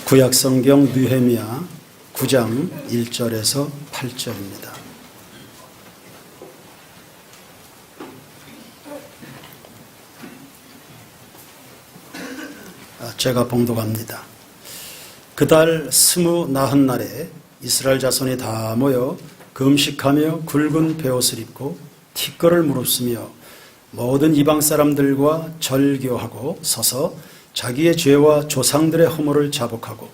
구약성경 느헤미야 9장 1절에서 8절입니다. 제가 봉독합니다. 그달 29날에 이스라엘 자손이 다 모여 금식하며 굵은 베옷을 입고 티끌을 무릅쓰며 모든 이방 사람들과 절교하고 서서 자기의 죄와 조상들의 허물을 자복하고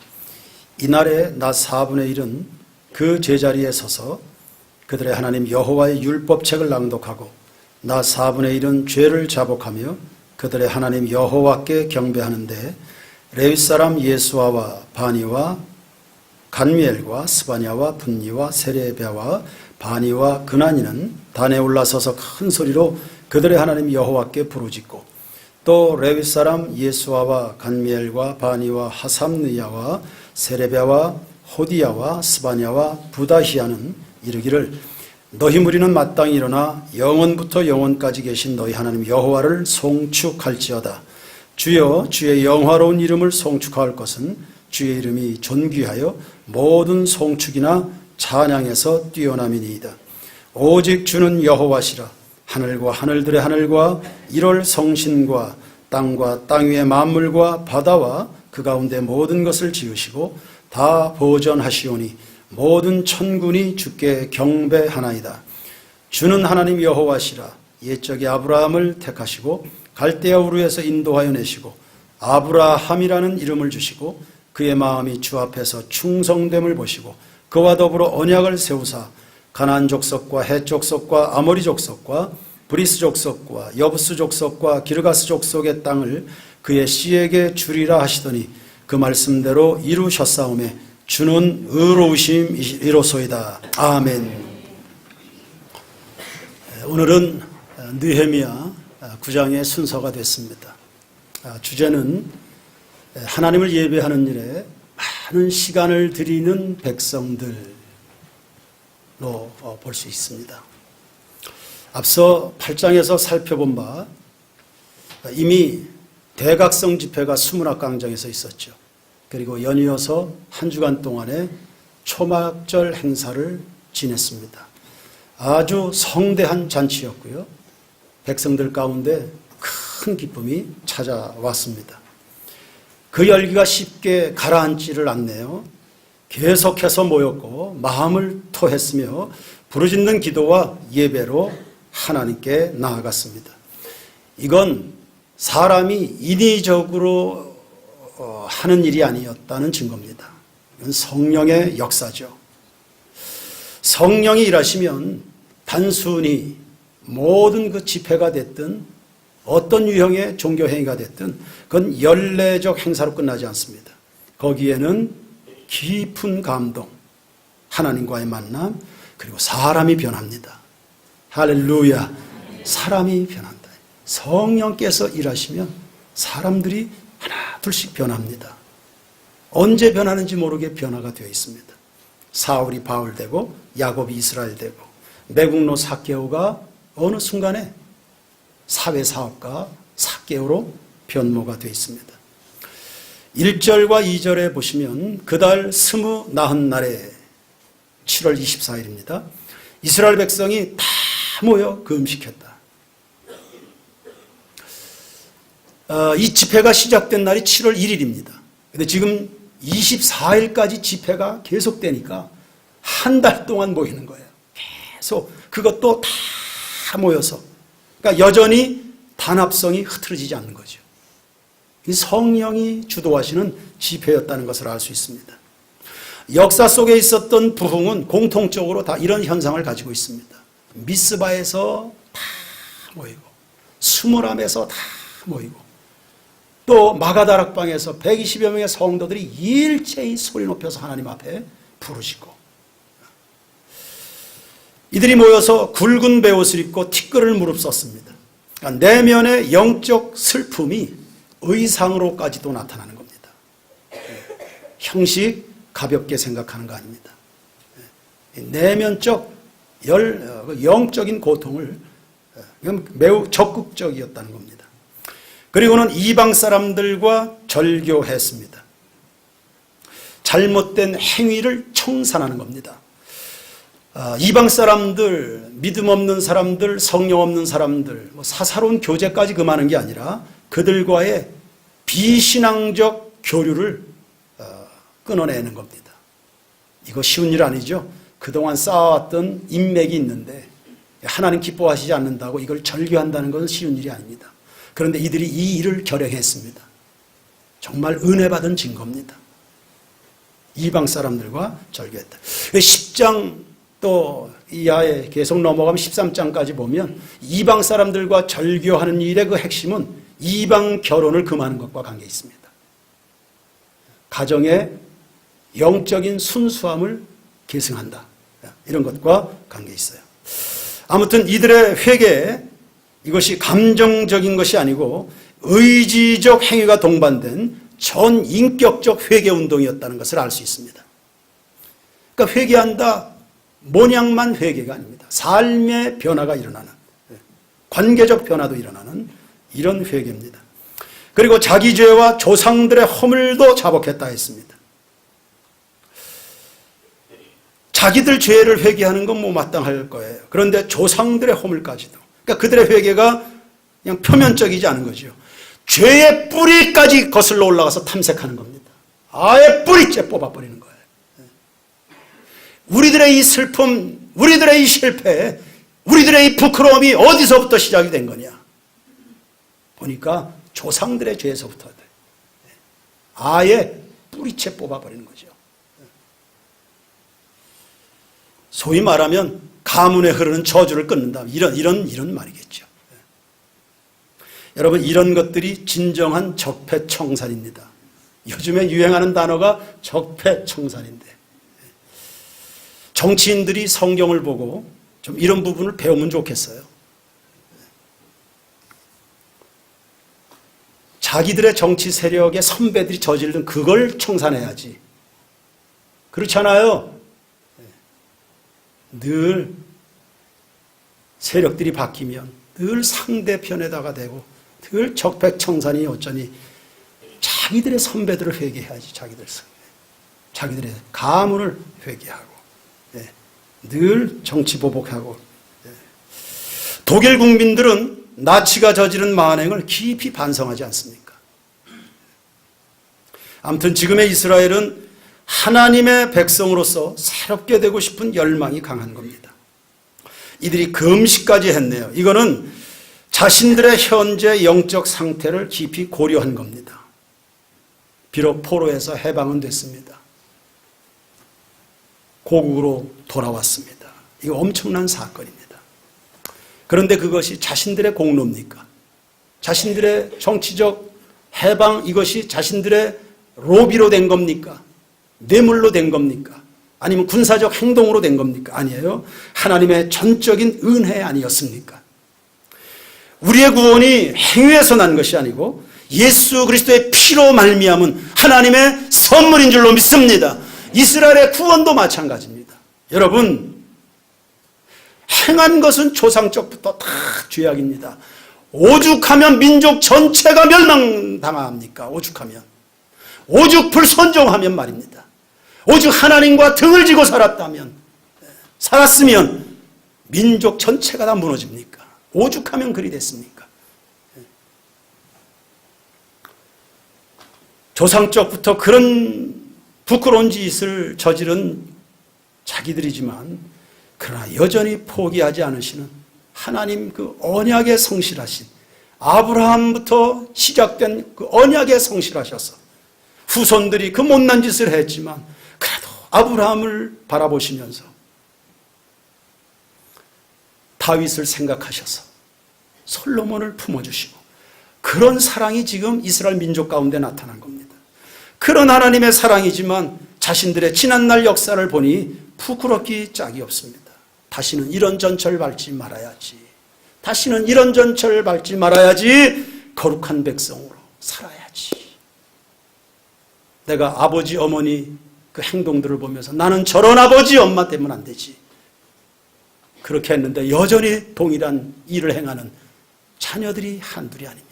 이날에 낮 4분의 1은 그 제자리에 서서 그들의 하나님 여호와의 율법책을 낭독하고 낮 4분의 1은 죄를 자복하며 그들의 하나님 여호와께 경배하는데 레위 사람 예수아와 바니와 간미엘과 스바냐와 분니와 세레베와 바니와 그나니는 단에 올라서서 큰 소리로 그들의 하나님 여호와께 부르짖고 또 레위 사람 예수아와 간미엘과 바니와 하삼느야와 세레베와 호디야와 스바냐와 부다히야는 이르기를 너희 무리는 마땅히 일어나 영원부터 영원까지 계신 너희 하나님 여호와를 송축할지어다. 주여 주의 영화로운 이름을 송축할 것은 주의 이름이 존귀하여 모든 송축이나 찬양에서 뛰어남이니이다. 오직 주는 여호와시라. 하늘과 하늘들의 하늘과 일월 성신과 땅과 땅 위의 만물과 바다와 그 가운데 모든 것을 지으시고 다 보전하시오니 모든 천군이 주께 경배하나이다. 주는 하나님 여호와시라. 옛적에 아브라함을 택하시고 갈대아 우르에서 인도하여 내시고 아브라함이라는 이름을 주시고 그의 마음이 주 앞에서 충성됨을 보시고 그와 더불어 언약을 세우사 가나안 족속과 헷 족속과 아모리 족속과 브리스 족속과 여부스 족속과 기르가스 족속의 땅을 그의 씨에게 주리라 하시더니 그 말씀대로 이루셨사오매 주는 의로우심이로소이다. 아멘. 오늘은 느헤미야 9장의 순서가 됐습니다. 주제는 하나님을 예배하는 일에 많은 시간을 들이는 백성들로 볼 수 있습니다. 앞서 8장에서 살펴본 바 이미 대각성 집회가 수문학광장에서 있었죠. 그리고 연이어서 한 주간 동안의 초막절 행사를 지냈습니다. 아주 성대한 잔치였고요. 백성들 가운데 큰 기쁨이 찾아왔습니다. 그 열기가 쉽게 가라앉지를 않네요. 계속해서 모였고 마음을 토했으며 부르짖는 기도와 예배로 하나님께 나아갔습니다. 이건 사람이 인위적으로 하는 일이 아니었다는 증거입니다. 이건 성령의 역사죠. 성령이 일하시면 단순히 모든 그 집회가 됐든 어떤 유형의 종교행위가 됐든 그건 연례적 행사로 끝나지 않습니다. 거기에는 깊은 감동, 하나님과의 만남, 그리고 사람이 변합니다. 할렐루야. 사람이 변한다. 성령께서 일하시면 사람들이 하나 둘씩 변합니다. 언제 변하는지 모르게 변화가 되어 있습니다. 사울이 바울 되고 야곱이 이스라엘 되고 매국노 삭개오가 어느 순간에 사회사업가 삭개오로 변모가 되어 있습니다. 1절과 2절에 보시면 그달 29날에 7월 24일입니다. 이스라엘 백성이 다 모여 금식했다. 이 집회가 시작된 날이 7월 1일입니다. 근데 지금 24일까지 집회가 계속되니까 한 달 동안 모이는 거예요. 계속 그것도 다 모여서. 그러니까 여전히 단합성이 흐트러지지 않는 거죠. 이 성령이 주도하시는 집회였다는 것을 알 수 있습니다. 역사 속에 있었던 부흥은 공통적으로 다 이런 현상을 가지고 있습니다. 미스바에서 다 모이고 스무람에서 다 모이고 또 마가다락방에서 120여 명의 성도들이 일제히 소리 높여서 하나님 앞에 부르시고 이들이 모여서 굵은 베옷을 입고 티끌을 무릅썼습니다. 그러니까 내면의 영적 슬픔이 의상으로까지도 나타나는 겁니다. 형식 가볍게 생각하는 거 아닙니다. 내면적 영적인 고통을 매우 적극적이었다는 겁니다. 그리고는 이방 사람들과 절교했습니다. 잘못된 행위를 청산하는 겁니다. 이방 사람들, 믿음 없는 사람들, 성령 없는 사람들, 사사로운 교제까지 금하는 게 아니라 그들과의 비신앙적 교류를 끊어내는 겁니다. 이거 쉬운 일 아니죠? 그동안 쌓아왔던 인맥이 있는데 하나님 기뻐하시지 않는다고 이걸 절교한다는 것은 쉬운 일이 아닙니다. 그런데 이들이 이 일을 결행했습니다. 정말 은혜 받은 증거입니다. 이방 사람들과 절교했다. 10장 또 이하에 계속 넘어가면 13장까지 보면 이방 사람들과 절교하는 일의 그 핵심은 이방 결혼을 금하는 것과 관계 있습니다. 가정의 영적인 순수함을 계승한다. 이런 것과 관계 있어요. 아무튼 이들의 회개, 이것이 감정적인 것이 아니고 의지적 행위가 동반된 전인격적 회개 운동이었다는 것을 알 수 있습니다. 그러니까 회개한다, 모양만 회개가 아닙니다. 삶의 변화가 일어나는, 관계적 변화도 일어나는 이런 회개입니다. 그리고 자기 죄와 조상들의 허물도 자복했다 했습니다. 자기들 죄를 회개하는 건 마땅할 거예요. 그런데 조상들의 허물까지도. 그러니까 그들의 회개가 그냥 표면적이지 않은 거죠. 죄의 뿌리까지 거슬러 올라가서 탐색하는 겁니다. 아예 뿌리째 뽑아버리는 거예요. 우리들의 이 슬픔, 우리들의 이 실패, 우리들의 이 부끄러움이 어디서부터 시작이 된 거냐? 보니까 조상들의 죄에서부터 아예 뿌리째 뽑아버리는 거죠. 소위 말하면 가문에 흐르는 저주를 끊는다. 이런 말이겠죠. 여러분, 이런 것들이 진정한 적폐청산입니다. 요즘에 유행하는 단어가 적폐청산인데, 정치인들이 성경을 보고 좀 이런 부분을 배우면 좋겠어요. 자기들의 정치 세력의 선배들이 저지른 그걸 청산해야지. 그렇잖아요. 늘 세력들이 바뀌면 늘 상대편에다가 대고 늘 적폐청산이 어쩌니 자기들의 선배들을 회개해야지. 자기들의 가문을 회개하고 늘 정치 보복하고. 독일 국민들은 나치가 저지른 만행을 깊이 반성하지 않습니까? 아무튼 지금의 이스라엘은 하나님의 백성으로서 새롭게 되고 싶은 열망이 강한 겁니다. 이들이 금식까지 했네요. 이거는 자신들의 현재 영적 상태를 깊이 고려한 겁니다. 비록 포로에서 해방은 됐습니다. 고국으로 돌아왔습니다. 이거 엄청난 사건입니다. 그런데 그것이 자신들의 공로입니까? 자신들의 정치적 해방, 이것이 자신들의 로비로 된 겁니까? 뇌물로 된 겁니까? 아니면 군사적 행동으로 된 겁니까? 아니에요. 하나님의 전적인 은혜 아니었습니까? 우리의 구원이 행위에서 난 것이 아니고 예수 그리스도의 피로 말미암은 하나님의 선물인 줄로 믿습니다. 이스라엘의 구원도 마찬가지입니다. 여러분, 행한 것은 조상적부터 다 죄악입니다. 오죽하면 민족 전체가 멸망당합니까? 오죽 불순종하면 말입니다. 오죽 하나님과 등을 지고 살았으면 민족 전체가 다 무너집니까? 오죽하면 그리 됐습니까? 조상적부터 그런 부끄러운 짓을 저지른 자기들이지만 그러나 여전히 포기하지 않으시는 하나님 그 언약에 성실하신, 아브라함부터 시작된 그 언약에 성실하셔서 후손들이 그 못난 짓을 했지만 그래도 아브라함을 바라보시면서 다윗을 생각하셔서 솔로몬을 품어주시고, 그런 사랑이 지금 이스라엘 민족 가운데 나타난 겁니다. 그런 하나님의 사랑이지만 자신들의 지난날 역사를 보니 부끄럽기 짝이 없습니다. 다시는 이런 전철 밟지 말아야지. 거룩한 백성으로 살아야지. 내가 아버지 어머니 그 행동들을 보면서 나는 저런 아버지 엄마 때문에 안 되지. 그렇게 했는데 여전히 동일한 일을 행하는 자녀들이 한둘이 아닙니다.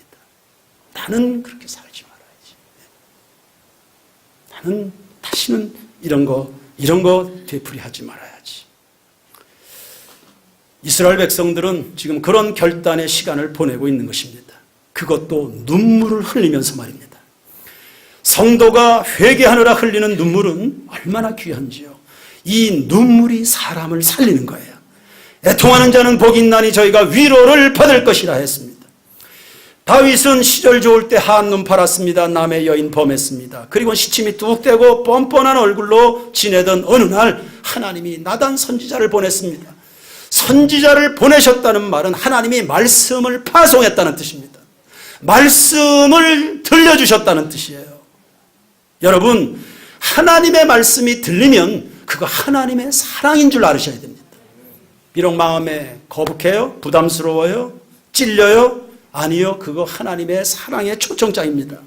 나는 그렇게 살지 말아야지. 나는 다시는 이런 거 되풀이하지 말아야지. 이스라엘 백성들은 지금 그런 결단의 시간을 보내고 있는 것입니다. 그것도 눈물을 흘리면서 말입니다. 성도가 회개하느라 흘리는 눈물은 얼마나 귀한지요. 이 눈물이 사람을 살리는 거예요. 애통하는 자는 복이 있나니 저희가 위로를 받을 것이라 했습니다. 다윗은 시절 좋을 때 한눈 팔았습니다. 남의 여인 범했습니다. 그리고 시침이 뚝 떼고 뻔뻔한 얼굴로 지내던 어느 날 하나님이 나단 선지자를 보냈습니다. 선지자를 보내셨다는 말은 하나님이 말씀을 파송했다는 뜻입니다. 말씀을 들려주셨다는 뜻이에요. 여러분, 하나님의 말씀이 들리면 그거 하나님의 사랑인 줄 알으셔야 됩니다. 비록 마음에 거북해요? 부담스러워요? 찔려요? 아니요, 그거 하나님의 사랑의 초청장입니다.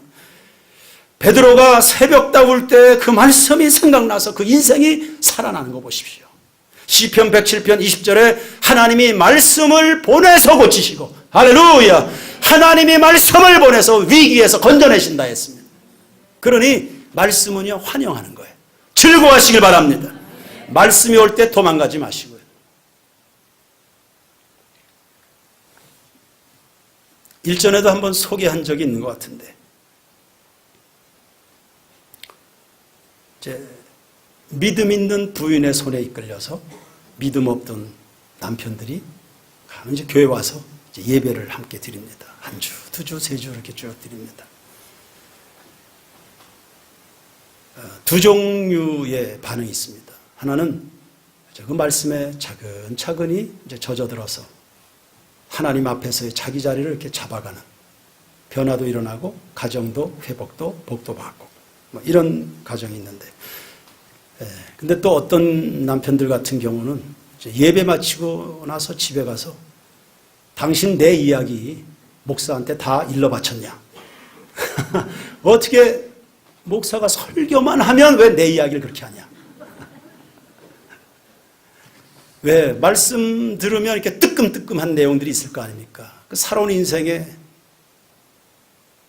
베드로가 새벽 다울 때 그 말씀이 생각나서 그 인생이 살아나는 거 보십시오. 시편 107편 20절에 하나님이 말씀을 보내서 고치시고, 할렐루야, 하나님이 말씀을 보내서 위기에서 건져내신다 했습니다. 그러니 말씀은요, 환영하는 거예요. 즐거워하시길 바랍니다. 말씀이 올 때 도망가지 마시고요. 일전에도 한번 소개한 적이 있는 것 같은데, 믿음 있는 부인의 손에 이끌려서 믿음 없던 남편들이 이제 교회 와서 이제 예배를 함께 드립니다. 한 주, 두 주, 세 주 이렇게 쭉 드립니다. 두 종류의 반응이 있습니다. 하나는 그 말씀에 차근차근히 이제 젖어들어서 하나님 앞에서의 자기 자리를 이렇게 잡아가는, 변화도 일어나고 가정도 회복도 복도 받고 뭐 이런 가정이 있는데, 근데 또 어떤 남편들 같은 경우는 예배 마치고 나서 집에 가서 당신 내 이야기 목사한테 다 일러 바쳤냐? 어떻게 목사가 설교만 하면 왜 내 이야기를 그렇게 하냐? 왜 말씀 들으면 이렇게 뜨끔뜨끔한 내용들이 있을 거 아닙니까? 그 살아온 인생에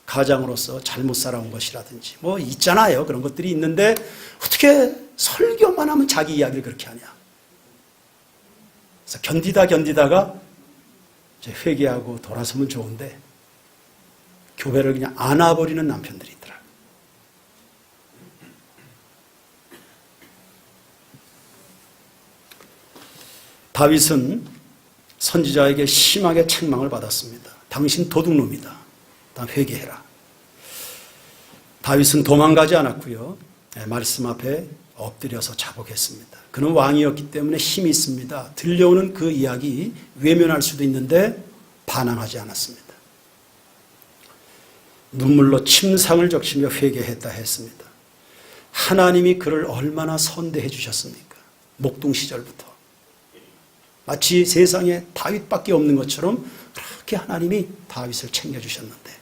가장으로서 잘못 살아온 것이라든지 뭐 있잖아요. 그런 것들이 있는데 어떻게 설교만 하면 자기 이야기를 그렇게 하냐? 그래서 견디다가 이제 회개하고 돌아서면 좋은데 교회를 그냥 안아버리는 남편들이 있더라고요. 다윗은 선지자에게 심하게 책망을 받았습니다. 당신 도둑놈이다. 다 회개해라. 다윗은 도망가지 않았고요. 말씀 앞에 엎드려서 자복했습니다. 그는 왕이었기 때문에 힘이 있습니다. 들려오는 그 이야기 외면할 수도 있는데 반항하지 않았습니다. 눈물로 침상을 적시며 회개했다 했습니다. 하나님이 그를 얼마나 선대해 주셨습니까? 목동 시절부터. 마치 세상에 다윗밖에 없는 것처럼 그렇게 하나님이 다윗을 챙겨주셨는데,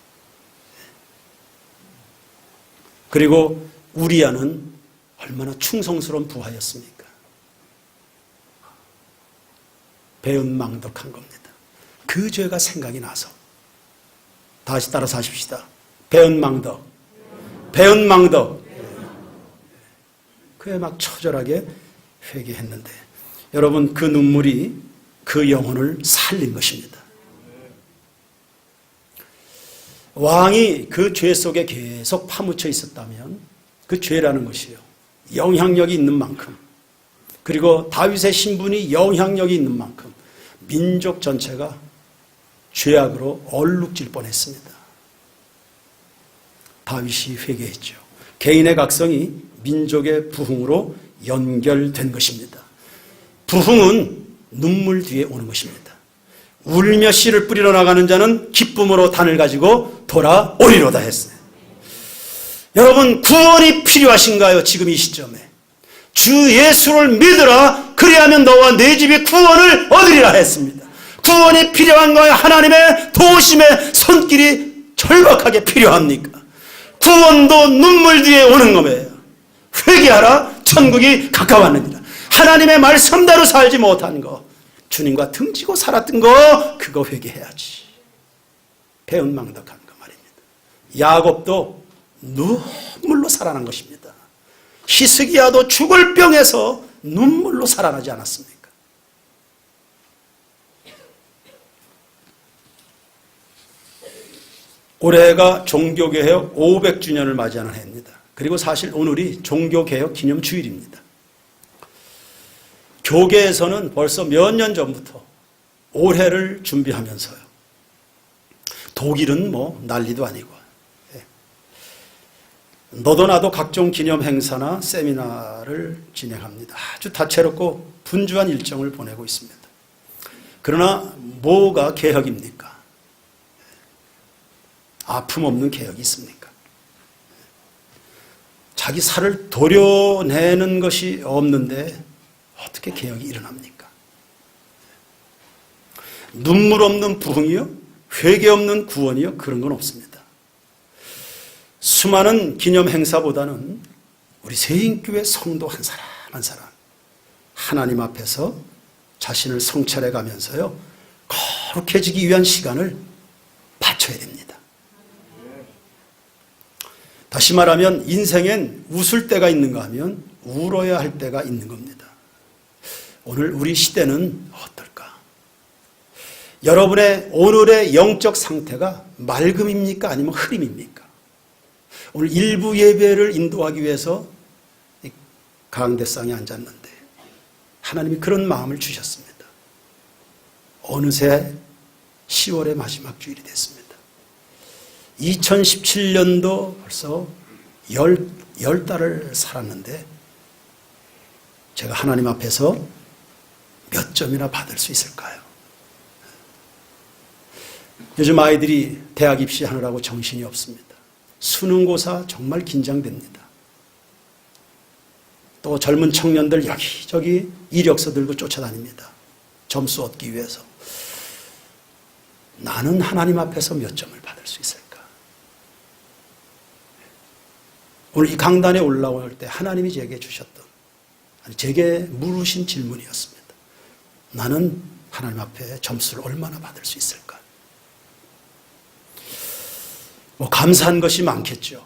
그리고 우리아는 얼마나 충성스러운 부하였습니까? 배은망덕한 겁니다. 그 죄가 생각이 나서 다시 따라서 하십시다. 배은망덕. 그에 막 처절하게 회개했는데, 여러분, 그 눈물이 그 영혼을 살린 것입니다. 왕이 그 죄 속에 계속 파묻혀 있었다면 그 죄라는 것이요, 영향력이 있는 만큼, 그리고 다윗의 신분이 영향력이 있는 만큼 민족 전체가 죄악으로 얼룩질 뻔했습니다. 다윗이 회개했죠. 개인의 각성이 민족의 부흥으로 연결된 것입니다. 부흥은 눈물 뒤에 오는 것입니다. 울며 씨를 뿌리러 나가는 자는 기쁨으로 단을 가지고 돌아오리로다 했어요. 여러분, 구원이 필요하신가요? 지금 이 시점에 주 예수를 믿으라, 그리하면 너와 내 집이 구원을 얻으리라 했습니다. 구원이 필요한가요? 하나님의 도우심의 손길이 절박하게 필요합니까? 구원도 눈물 뒤에 오는 거예요. 회개하라, 천국이 가까웠느니라. 하나님의 말씀대로 살지 못한 거, 주님과 등지고 살았던 거, 그거 회개해야지. 배은망덕한 거 말입니다. 야곱도 눈물로 살아난 것입니다. 히스기야도 죽을 병에서 눈물로 살아나지 않았습니까? 올해가 종교개혁 500주년을 맞이하는 해입니다. 그리고 사실 오늘이 종교개혁 기념주일입니다. 교계에서는 벌써 몇 년 전부터 올해를 준비하면서요. 독일은 뭐 난리도 아니고 너도 나도 각종 기념 행사나 세미나를 진행합니다. 아주 다채롭고 분주한 일정을 보내고 있습니다. 그러나 뭐가 개혁입니까? 아픔 없는 개혁이 있습니까? 자기 살을 도려내는 것이 없는데 어떻게 개혁이 일어납니까? 눈물 없는 부흥이요? 회개 없는 구원이요? 그런 건 없습니다. 수많은 기념 행사보다는 우리 세인교회 성도 한 사람 한 사람 하나님 앞에서 자신을 성찰해 가면서요 거룩해지기 위한 시간을 바쳐야 됩니다. 다시 말하면 인생엔 웃을 때가 있는가 하면 울어야 할 때가 있는 겁니다. 오늘 우리 시대는 어떨까? 여러분의 오늘의 영적 상태가 맑음입니까? 아니면 흐림입니까? 오늘 일부 예배를 인도하기 위해서 가운데상에 앉았는데 하나님이 그런 마음을 주셨습니다. 어느새 10월의 마지막 주일이 됐습니다. 2017년도 벌써 10달을 살았는데 제가 하나님 앞에서 몇 점이나 받을 수 있을까요? 요즘 아이들이 대학 입시하느라고 정신이 없습니다. 수능고사 정말 긴장됩니다. 또 젊은 청년들 여기저기 이력서 들고 쫓아다닙니다. 점수 얻기 위해서. 나는 하나님 앞에서 몇 점을 받을 수 있을까? 오늘 이 강단에 올라올 때 하나님이 제게 주셨던, 제게 물으신 질문이었습니다. 나는 하나님 앞에 점수를 얼마나 받을 수 있을까? 뭐 감사한 것이 많겠죠.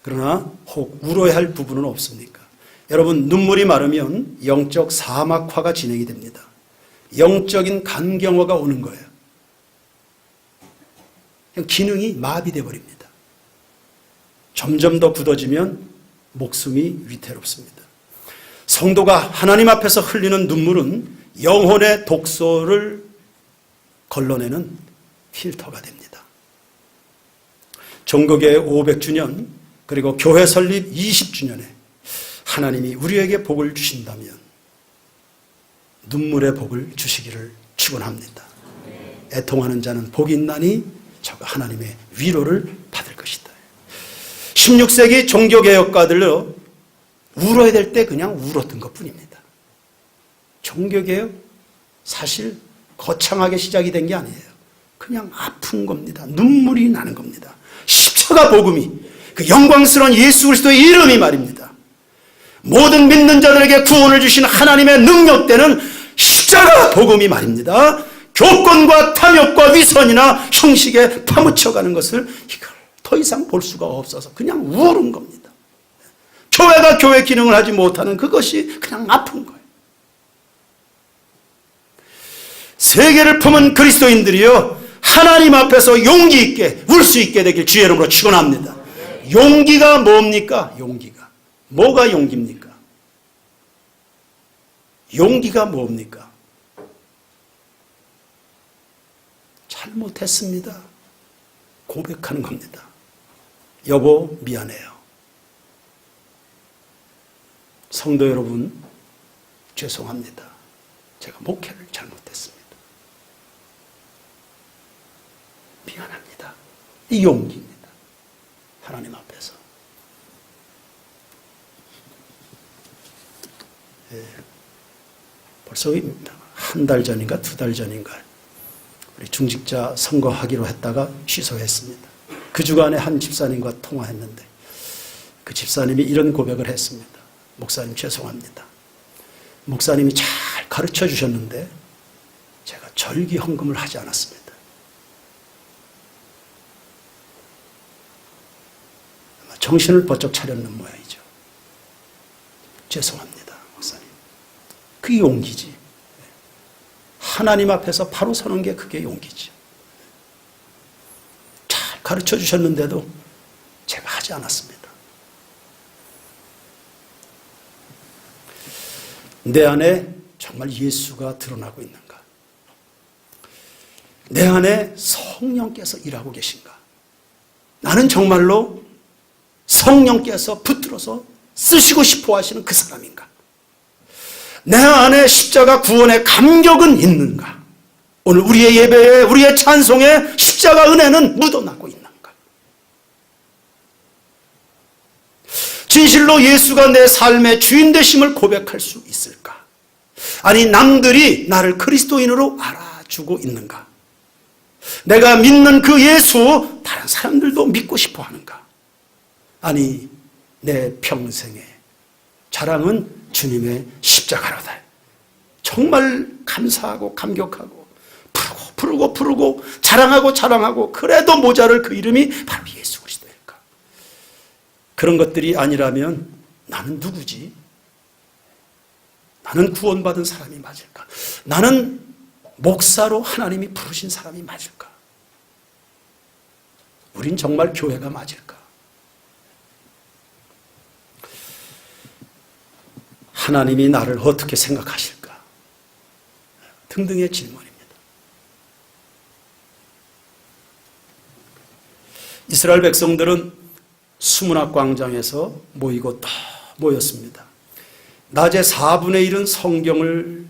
그러나 혹 울어야 할 부분은 없습니까? 여러분, 눈물이 마르면 영적 사막화가 진행이 됩니다. 영적인 간경화가 오는 거예요. 그냥 기능이 마비돼 버립니다. 점점 더 굳어지면 목숨이 위태롭습니다. 성도가 하나님 앞에서 흘리는 눈물은 영혼의 독소를 걸러내는 필터가 됩니다. 종교개혁 500주년 그리고 교회 설립 20주년에 하나님이 우리에게 복을 주신다면 눈물의 복을 주시기를 축원합니다. 애통하는 자는 복이 있나니 저가 하나님의 위로를 받을 것이다. 16세기 종교개혁가들로 울어야 될 때 그냥 울었던 것뿐입니다. 종교개혁 사실 거창하게 시작이 된 게 아니에요. 그냥 아픈 겁니다. 눈물이 나는 겁니다. 십자가 복음이, 그 영광스러운 예수 그리스도의 이름이 말입니다. 모든 믿는 자들에게 구원을 주신 하나님의 능력되는 십자가 복음이 말입니다. 교권과 탐욕과 위선이나 형식에 파묻혀가는 것을 이걸 더 이상 볼 수가 없어서 그냥 우는 겁니다. 교회가 교회 기능을 하지 못하는 그것이 그냥 아픈 거예요. 세계를 품은 그리스도인들이요, 하나님 앞에서 용기 있게 울 수 있게 되길 주의 이름으로 축원합니다. 용기가 뭡니까? 용기가. 뭐가 용기입니까? 용기가 뭡니까? 잘못했습니다. 고백하는 겁니다. 여보, 미안해요. 성도 여러분, 죄송합니다. 제가 목회를 잘못했습니다. 미안합니다. 이 용기입니다. 하나님 앞에서. 벌써 한 달 전인가 2달 전인가 우리 중직자 선거하기로 했다가 취소했습니다. 그 주간에 한 집사님과 통화했는데 그 집사님이 이런 고백을 했습니다. 목사님 죄송합니다. 목사님이 잘 가르쳐 주셨는데 제가 절기 헌금을 하지 않았습니다. 정신을 번쩍 차렸는 모양이죠. 죄송합니다, 목사님. 그게 용기지. 하나님 앞에서 바로 서는 게 그게 용기지. 잘 가르쳐 주셨는데도 제가 하지 않았습니다. 내 안에 정말 예수가 드러나고 있는가? 내 안에 성령께서 일하고 계신가? 나는 정말로 성령께서 붙들어서 쓰시고 싶어 하시는 그 사람인가? 내 안에 십자가 구원의 감격은 있는가? 오늘 우리의 예배에, 우리의 찬송에 십자가 은혜는 묻어나고 있는가? 진실로 예수가 내 삶의 주인 되심을 고백할 수 있을까? 아니, 남들이 나를 그리스도인으로 알아주고 있는가? 내가 믿는 그 예수, 다른 사람들도 믿고 싶어 하는가? 아니, 내 평생의 자랑은 주님의 십자가로다. 정말 감사하고 감격하고 부르고 자랑하고 그래도 모자랄 그 이름이 바로 예수 그리스도일까? 그런 것들이 아니라면 나는 누구지? 나는 구원받은 사람이 맞을까? 나는 목사로 하나님이 부르신 사람이 맞을까? 우린 정말 교회가 맞을까? 하나님이 나를 어떻게 생각하실까? 등등의 질문입니다. 이스라엘 백성들은 수문학 광장에서 모이고 또 모였습니다. 낮에 4분의 1은 성경을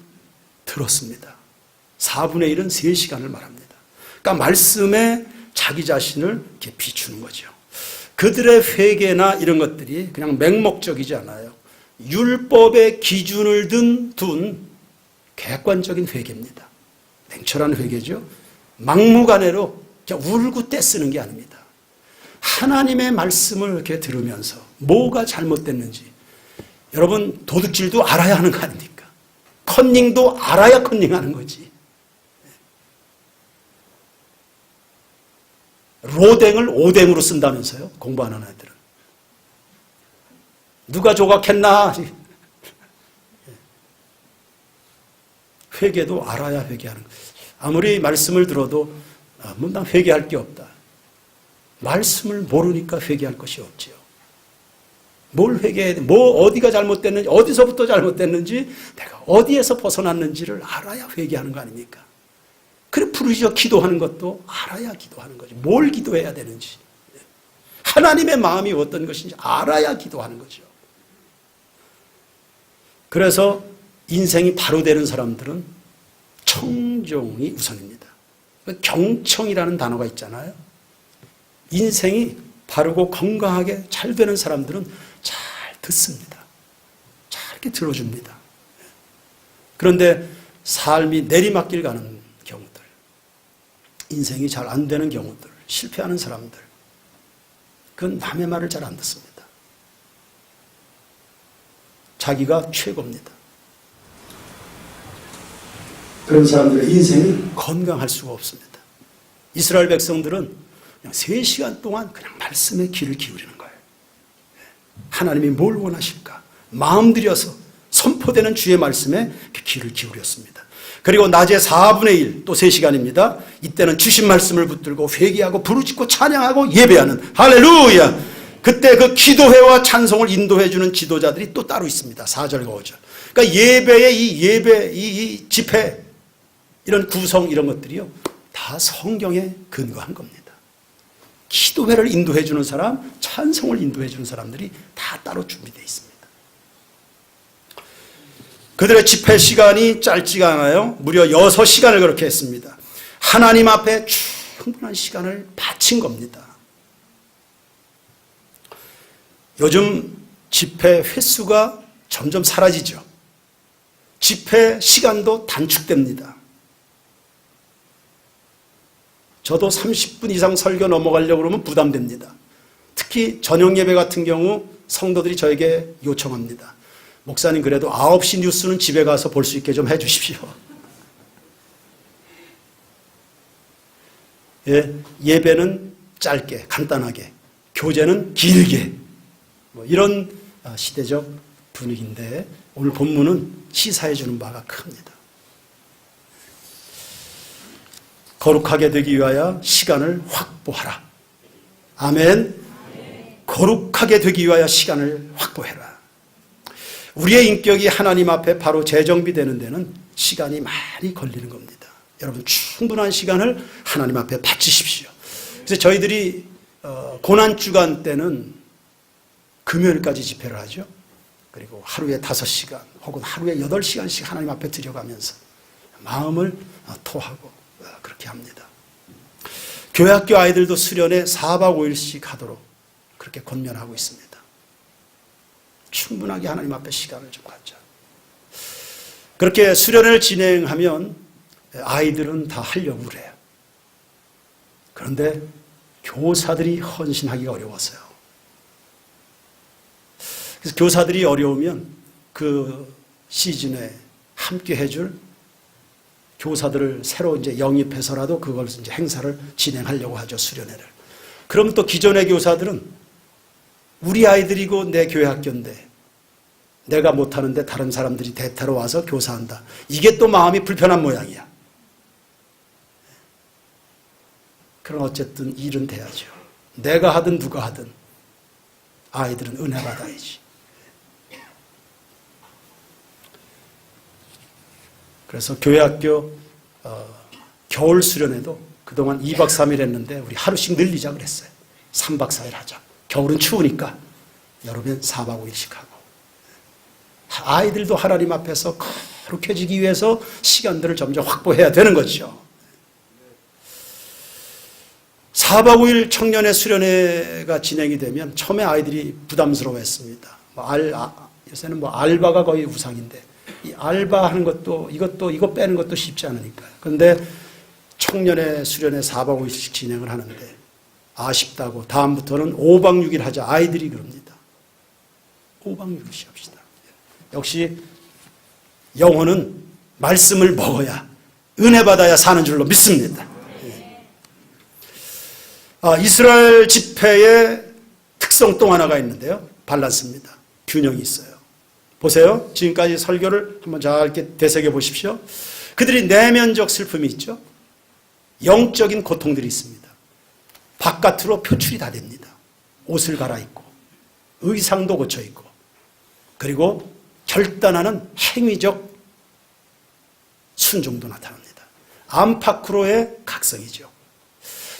들었습니다. 4분의 1은 3시간을 말합니다. 그러니까 말씀에 자기 자신을 이렇게 비추는 거죠. 그들의 회개나 이런 것들이 그냥 맹목적이지 않아요. 율법의 기준을 둔 객관적인 회개입니다. 냉철한 회개죠. 막무가내로 울고 떼쓰는 게 아닙니다. 하나님의 말씀을 이렇게 들으면서 뭐가 잘못됐는지, 여러분 도둑질도 알아야 하는 거 아닙니까? 컨닝도 알아야 컨닝하는 거지. 로댕을 오댕으로 쓴다면서요, 공부하는 애들은. 누가 조각했나? 회개도 알아야 회개하는 거예요. 아무리 말씀을 들어도 난 회개할 게 없다. 말씀을 모르니까 회개할 것이 없지요. 뭘 회개해야 돼? 어디가 잘못됐는지, 어디서부터 잘못됐는지, 내가 어디에서 벗어났는지를 알아야 회개하는 거 아닙니까? 그래, 부르짖어 기도하는 것도 알아야 기도하는 거죠. 뭘 기도해야 되는지. 하나님의 마음이 어떤 것인지 알아야 기도하는 거죠. 그래서 인생이 바로 되는 사람들은 청종이 우선입니다. 경청이라는 단어가 있잖아요. 인생이 바르고 건강하게 잘 되는 사람들은 잘 듣습니다. 잘 이렇게 들어줍니다. 그런데 삶이 내리막길 가는 경우들, 인생이 잘 안 되는 경우들, 실패하는 사람들, 그건 남의 말을 잘 안 듣습니다. 자기가 최고입니다. 그런 사람들의 인생이 건강할 수가 없습니다. 이스라엘 백성들은 그냥 3시간 동안 그냥 말씀에 귀를 기울이는 거예요. 하나님이 뭘 원하실까? 마음 들여서 선포되는 주의 말씀에 귀를 기울였습니다. 그리고 낮에 4분의 1, 또 3시간입니다. 이때는 주신 말씀을 붙들고 회개하고 부르짖고 찬양하고 예배하는, 할렐루야! 그때 그 기도회와 찬송을 인도해주는 지도자들이 또 따로 있습니다. 4절과 5절. 그러니까 예배의 이 집회, 이런 구성, 이런 것들이요, 다 성경에 근거한 겁니다. 기도회를 인도해주는 사람, 찬송을 인도해주는 사람들이 다 따로 준비되어 있습니다. 그들의 집회 시간이 짧지가 않아요. 무려 6시간을 그렇게 했습니다. 하나님 앞에 충분한 시간을 바친 겁니다. 요즘 집회 횟수가 점점 사라지죠. 집회 시간도 단축됩니다. 저도 30분 이상 설교 넘어가려고 그러면 부담됩니다. 특히 저녁 예배 같은 경우 성도들이 저에게 요청합니다. 목사님, 그래도 9시 뉴스는 집에 가서 볼 수 있게 좀 해주십시오. 예배는 짧게 간단하게, 교제는 길게, 이런 시대적 분위기인데 오늘 본문은 시사해 주는 바가 큽니다. 거룩하게 되기 위하여 시간을 확보하라. 아멘. 거룩하게 되기 위하여 시간을 확보해라. 우리의 인격이 하나님 앞에 바로 재정비되는 데는 시간이 많이 걸리는 겁니다. 여러분 충분한 시간을 하나님 앞에 바치십시오. 그래서 저희들이 고난주간 때는 금요일까지 집회를 하죠. 그리고 하루에 5시간 혹은 하루에 8시간씩 하나님 앞에 들여가면서 마음을 토하고 그렇게 합니다. 교회학교 아이들도 수련회 4박 5일씩 하도록 그렇게 권면하고 있습니다. 충분하게 하나님 앞에 시간을 좀 갖자. 그렇게 수련회를 진행하면 아이들은 다 하려고 그래요. 그런데 교사들이 헌신하기가 어려워서요. 그래서 교사들이 어려우면 그 시즌에 함께 해줄 교사들을 새로 이제 영입해서라도 그걸 이제 행사를 진행하려고 하죠, 수련회를. 그럼 또 기존의 교사들은 우리 아이들이고 내 교회 학교인데 내가 못하는데 다른 사람들이 대타로 와서 교사한다. 이게 또 마음이 불편한 모양이야. 그럼 어쨌든 일은 돼야죠. 내가 하든 누가 하든 아이들은 은혜 받아야지. 그래서 교회학교 겨울 수련회도 그동안 2박 3일 했는데 우리 하루씩 늘리자 그랬어요. 3박 4일 하자. 겨울은 추우니까 여름엔 4박 5일씩 하고. 아이들도 하나님 앞에서 거룩해지기 위해서 시간들을 점점 확보해야 되는 거죠. 4박 5일 청년의 수련회가 진행이 되면 처음에 아이들이 부담스러워했습니다. 요새는 알바가 거의 우상인데 이 알바하는 것도 이거 빼는 것도 쉽지 않으니까요. 그런데 청년의 수련회 4박 5일씩 진행을 하는데 아쉽다고 다음부터는 5박 6일 하자. 아이들이 그럽니다. 5박 6일씩 합시다. 역시 영혼은 말씀을 먹어야 은혜 받아야 사는 줄로 믿습니다. 이스라엘 집회의 특성 또 하나가 있는데요. 밸런스입니다. 균형이 있어요. 보세요. 지금까지 설교를 한번 잘 이렇게 되새겨 보십시오. 그들이 내면적 슬픔이 있죠. 영적인 고통들이 있습니다. 바깥으로 표출이 다 됩니다. 옷을 갈아입고 의상도 고쳐입고 그리고 결단하는 행위적 순종도 나타납니다. 안팎으로의 각성이죠.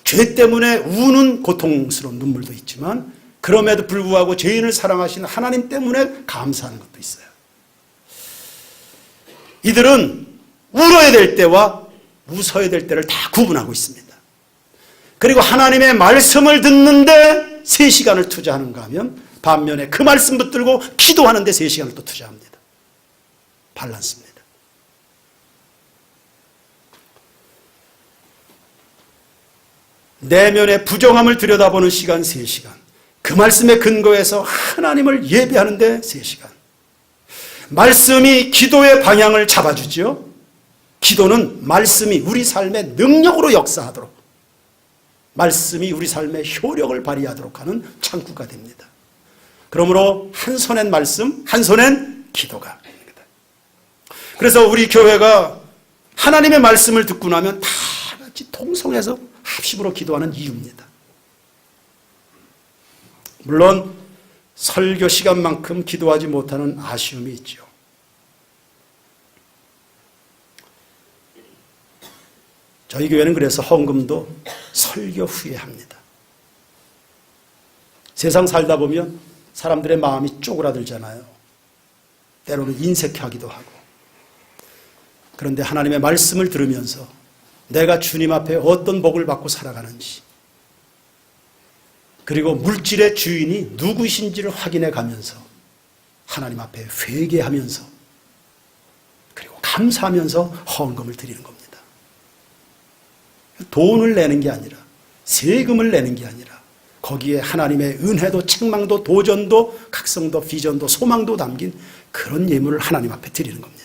죄 때문에 우는 고통스러운 눈물도 있지만 그럼에도 불구하고 죄인을 사랑하시는 하나님 때문에 감사하는 것도 있어요. 이들은 울어야 될 때와 웃어야 될 때를 다 구분하고 있습니다. 그리고 하나님의 말씀을 듣는데 3시간을 투자하는가 하면 반면에 그 말씀 붙들고 기도하는데 3시간을 또 투자합니다. 밸런스입니다. 내면의 부정함을 들여다보는 시간 3시간. 그 말씀에 근거해서 하나님을 예배하는데 3시간. 말씀이 기도의 방향을 잡아주죠. 기도는 말씀이 우리 삶의 능력으로 역사하도록, 말씀이 우리 삶의 효력을 발휘하도록 하는 창구가 됩니다. 그러므로 한 손엔 말씀, 한 손엔 기도가 됩니다. 그래서 우리 교회가 하나님의 말씀을 듣고 나면 다 같이 통성해서 합심으로 기도하는 이유입니다. 물론 설교 시간만큼 기도하지 못하는 아쉬움이 있죠. 저희 교회는 그래서 헌금도 설교 후에 합니다. 세상 살다 보면 사람들의 마음이 쪼그라들잖아요. 때로는 인색하기도 하고. 그런데 하나님의 말씀을 들으면서 내가 주님 앞에 어떤 복을 받고 살아가는지, 그리고 물질의 주인이 누구신지를 확인해 가면서 하나님 앞에 회개하면서 그리고 감사하면서 헌금을 드리는 겁니다. 돈을 내는 게 아니라, 세금을 내는 게 아니라 거기에 하나님의 은혜도 책망도 도전도 각성도 비전도 소망도 담긴 그런 예물을 하나님 앞에 드리는 겁니다.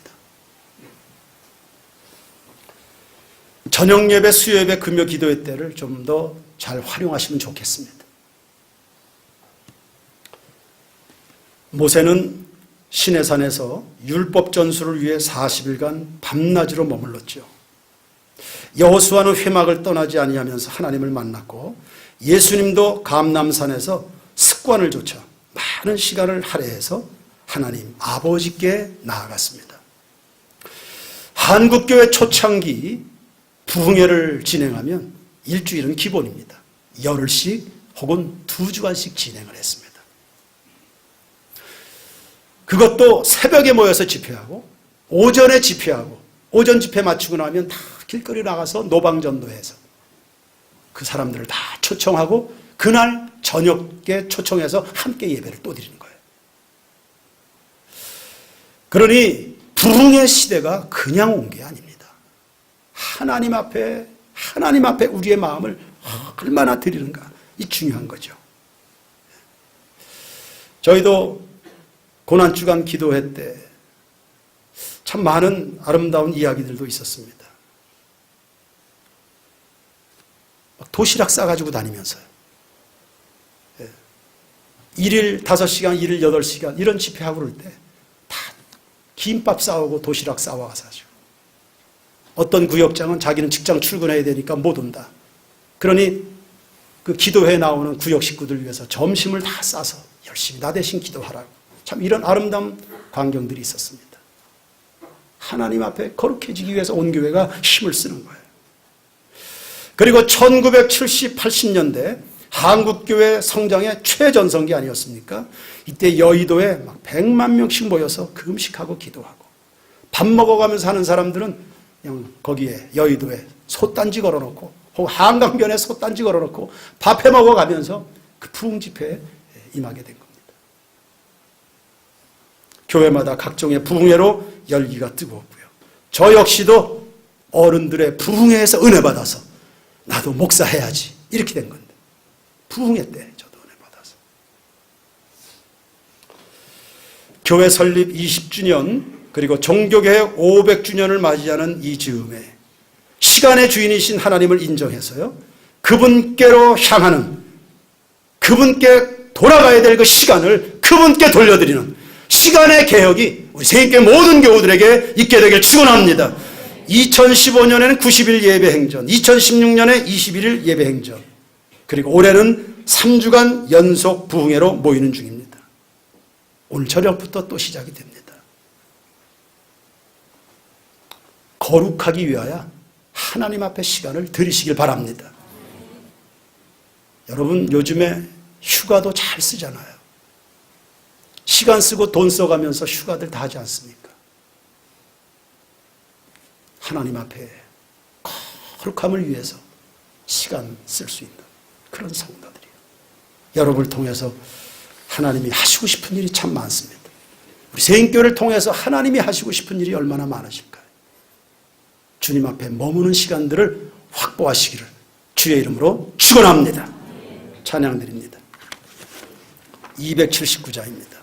저녁 예배, 수요 예배, 금요 기도회 때를 좀 더 잘 활용하시면 좋겠습니다. 모세는 시내산에서 율법 전수를 위해 40일간 밤낮으로 머물렀죠. 여호수아는 회막을 떠나지 아니하면서 하나님을 만났고 예수님도 감람산에서 습관을 좇아 많은 시간을 할애해서 하나님 아버지께 나아갔습니다. 한국교회 초창기 부흥회를 진행하면 일주일은 기본입니다. 열흘씩 혹은 2주간씩 진행을 했습니다. 그것도 새벽에 모여서 집회하고 오전에 집회하고 오전 집회 마치고 나면 다 길거리 나가서 노방전도해서 그 사람들을 다 초청하고 그날 저녁에 초청해서 함께 예배를 또 드리는 거예요. 그러니 부흥의 시대가 그냥 온 게 아닙니다. 하나님 앞에 우리의 마음을 얼마나 드리는가, 이 중요한 거죠. 저희도 고난주간 기도회 때 참 많은 아름다운 이야기들도 있었습니다. 막 도시락 싸가지고 다니면서요. 일일 5시간, 일일 8시간 이런 집회하고 그럴 때 다 김밥 싸오고 도시락 싸와서 하죠. 어떤 구역장은 자기는 직장 출근해야 되니까 못 온다. 그러니 그 기도회에 나오는 구역 식구들 위해서 점심을 다 싸서 열심히 나 대신 기도하라고. 참 이런 아름다운 광경들이 있었습니다. 하나님 앞에 거룩해지기 위해서 온 교회가 힘을 쓰는 거예요. 그리고 1970, 80년대 한국교회 성장의 최전성기 아니었습니까? 이때 여의도에 막 100만 명씩 모여서 금식하고 기도하고 밥 먹어가면서 하는 사람들은 그냥 거기에 여의도에 솥단지 걸어놓고 혹은 한강변에 솥단지 걸어놓고 밥해 먹어가면서 그 부흥 집회에 임하게 된 겁니다. 교회마다 각종의 부흥회로 열기가 뜨거웠고요. 저 역시도 어른들의 부흥회에서 은혜 받아서 나도 목사해야지 이렇게 된 건데 부흥회 때 저도 은혜 받아서 교회 설립 20주년 그리고 종교개혁 500주년을 맞이하는 이 즈음에 시간의 주인이신 하나님을 인정해서요 그분께로 향하는 그분께 돌아가야 될 그 시간을 그분께 돌려드리는 시간의 개혁이 우리 세계 모든 교우들에게 있게 되길 축원합니다. 2015년에는 90일 예배 행전, 2016년에 21일 예배 행전, 그리고 올해는 3주간 연속 부흥회로 모이는 중입니다. 오늘 저녁부터 또 시작이 됩니다. 거룩하기 위하여 하나님 앞에 시간을 들이시길 바랍니다. 여러분 요즘에 휴가도 잘 쓰잖아요. 시간 쓰고 돈 써가면서 휴가들 다 하지 않습니까? 하나님 앞에 거룩함을 위해서 시간 쓸 수 있는 그런 성도들이에요. 여러분을 통해서 하나님이 하시고 싶은 일이 참 많습니다. 우리 세인교회를 통해서 하나님이 하시고 싶은 일이 얼마나 많으실까요? 주님 앞에 머무는 시간들을 확보하시기를 주의 이름으로 축원합니다. 찬양드립니다. 279자입니다.